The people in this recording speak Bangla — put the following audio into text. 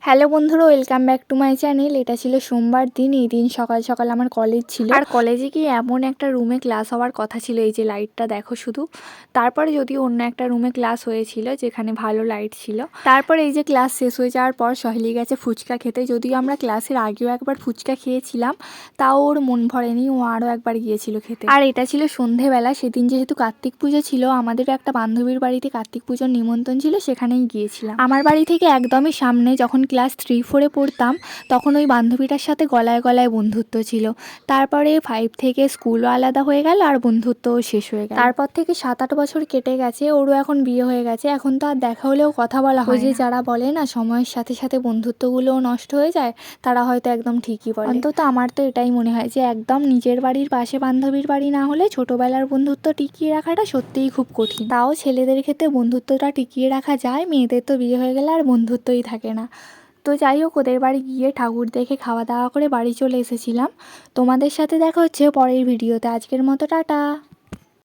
হ্যালো বন্ধুরা, welcome back to my channel. এটা ছিল সোমবার দিন। এই দিন সকাল সকাল আমার কলেজ ছিল, আর কলেজে গিয়ে এমন একটা রুমে ক্লাস হওয়ার কথা ছিল, এই যে লাইটটা দেখো শুধু। তারপরে যদিও অন্য একটা রুমে ক্লাস হয়েছিল যেখানে ভালো লাইট ছিল। তারপরে এই যে ক্লাস শেষ হয়ে যাওয়ার পর সহেলি গেছে ফুচকা খেতে। যদিও আমরা ক্লাসের আগেও একবার ফুচকা খেয়েছিলাম, তাও ওর মন ভরেনি, ও আরও একবার গিয়েছিল খেতে। আর এটা ছিল সন্ধেবেলা। সেদিন যেহেতু কার্তিক পুজো ছিল, আমাদের একটা বান্ধবীর বাড়িতে কার্তিক পুজোর নিমন্ত্রণ ছিল, সেখানেই গিয়েছিলাম। আমার বাড়ি থেকে একদমই সামনে। যখন ক্লাস 3-4-এ পড়তাম তখন ওই বান্ধবীটার সাথে গলায় গলায় বন্ধুত্ব ছিল। তারপরে 5 থেকে স্কুলও আলাদা হয়ে গেল আর বন্ধুত্বও শেষ হয়ে গেল। তারপর থেকে 7-8 বছর কেটে গেছে, ওরও এখন বিয়ে হয়ে গেছে। এখন তো আর দেখা হলেও কথা বলা হয় যে যারা বলে না সময়ের সাথে সাথে বন্ধুত্বগুলোও নষ্ট হয়ে যায়, তারা হয়তো একদম ঠিকই বলে। অন্তত আমার তো এটাই মনে হয় যে একদম নিজের বাড়ির পাশে বান্ধবীর বাড়ি না হলে ছোটবেলার বন্ধুত্ব টিকিয়ে রাখাটা সত্যিই খুব কঠিন। তাও ছেলেদের ক্ষেত্রে বন্ধুত্বটা টিকিয়ে রাখা যায়, মেয়েদের তো বিয়ে হয়ে গেলে আর বন্ধুত্বই থাকে না। তো যাই হোক, ওদের বাড়ি গিয়ে ঠাকুর দেখে খাওয়া দাওয়া করে বাড়ি চলে এসেছিলাম। তোমাদের সাথে দেখা হচ্ছে পরের ভিডিওতে। আজকের মতো টাটা।